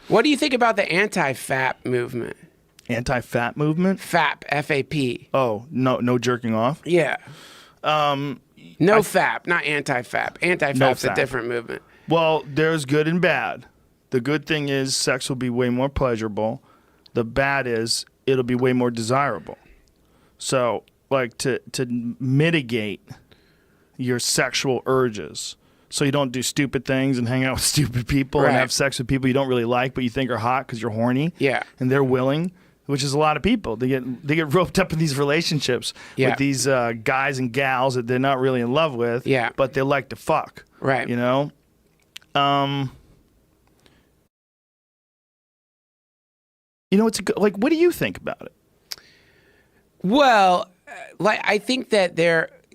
What do you think about the anti-FAP movement? Anti-fat movement? FAP, F-A-P. Oh, no jerking off? Yeah. NoFap, not anti-FAP. Anti-FAP's a different movement. Well, there's good and bad. The good thing is sex will be way more pleasurable. The bad is it'll be way more desirable. So, like, to mitigate your sexual urges, so you don't do stupid things and hang out with stupid people and have sex with people you don't really like but you think are hot because you're horny. Yeah. And they're willing, which is a lot of people. They get roped up in these relationships with these guys and gals that they're not really in love with, but they like to fuck. Right. You know? You know, it's like, what do you think about it? Well, like, I think that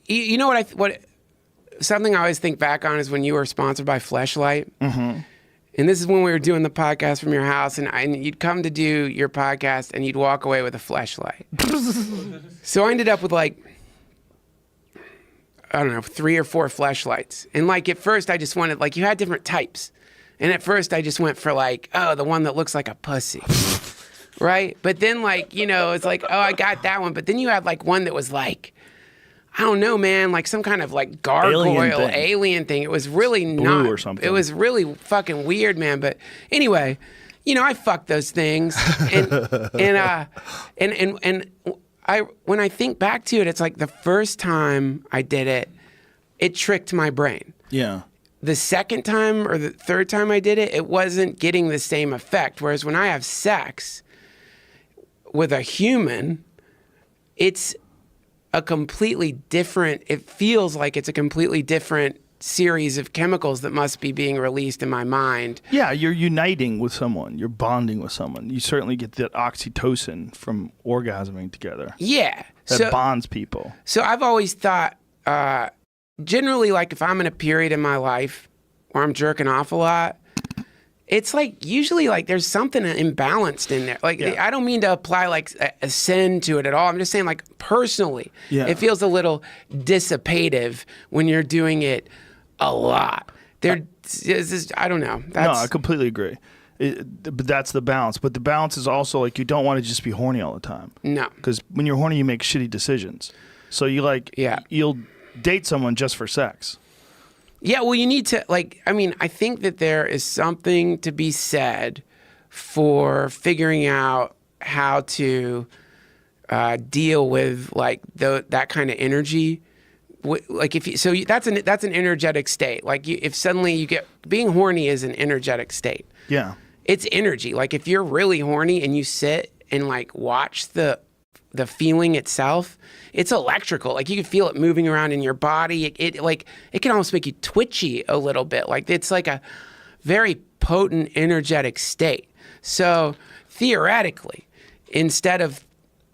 you know what something I always think back on is when you were sponsored by Fleshlight. Mm-hmm. And this is when we were doing the podcast from your house, and you'd come to do your podcast and you'd walk away with a fleshlight. So I ended up with, like, I don't know, 3 or 4 fleshlights. And, like, at first I just wanted, like, you had different types. And at first I just went for, like, oh, the one that looks like a pussy. Right? But then, like, you know, it's like, oh, I got that one. But then you had, like, one that was, like, I don't know, man, like some kind of, like, gargoyle alien thing. It was really blue or something. It was really fucking weird, man. But anyway, you know, I fucked those things. And when I think back to it, it's like the first time I did it, it tricked my brain. Yeah. The second time or the third time I did it, it wasn't getting the same effect. Whereas when I have sex with a human, it's a completely different, it feels like it's a completely different series of chemicals that must be being released in my mind. Yeah, you're uniting with someone. You're bonding with someone. You certainly get that oxytocin from orgasming together. Yeah. That bonds people. So I've always thought, generally, like, if I'm in a period in my life where I'm jerking off a lot, it's like usually like there's something imbalanced in there. Like, I don't mean to apply like a sin to it at all. I'm just saying, like, personally, it feels a little dissipative when you're doing it a lot. I don't know. No, I completely agree. But that's the balance. But the balance is also, like, you don't want to just be horny all the time. No. Because when you're horny, you make shitty decisions. So you'll date someone just for sex. Yeah, well, you need to, like, I mean, I think that there is something to be said for figuring out how to deal with, like, that kind of energy. Like, that's an energetic state. Like, if suddenly you get, being horny is an energetic state. Yeah. It's energy. Like, if you're really horny and you sit and, like, watch the feeling itself, it's electrical. Like, you can feel it moving around in your body. It can almost make you twitchy a little bit. Like, it's like a very potent, energetic state. So theoretically, instead of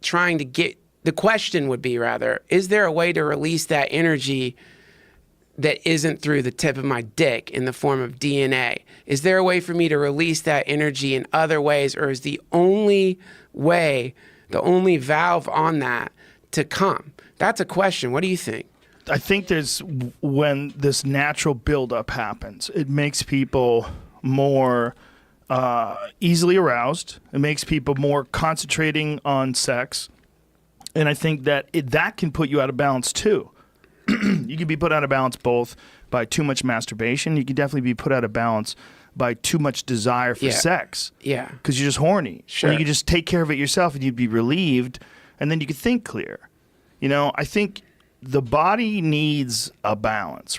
trying to get, the question would be rather, is there a way to release that energy that isn't through the tip of my dick in the form of DNA? Is there a way for me to release that energy in other ways, or is the only way, the only valve on that to come? That's a question. What do you think? I think when this natural buildup happens, it makes people more easily aroused. It makes people more concentrating on sex. And I think that that can put you out of balance too. You can be put out of balance both by too much masturbation. You can definitely be put out of balance by too much desire for sex. Yeah. Because you're just horny. Sure. And you can just take care of it yourself and you'd be relieved, and then you could think clear. You know, I think the body needs a balance, right?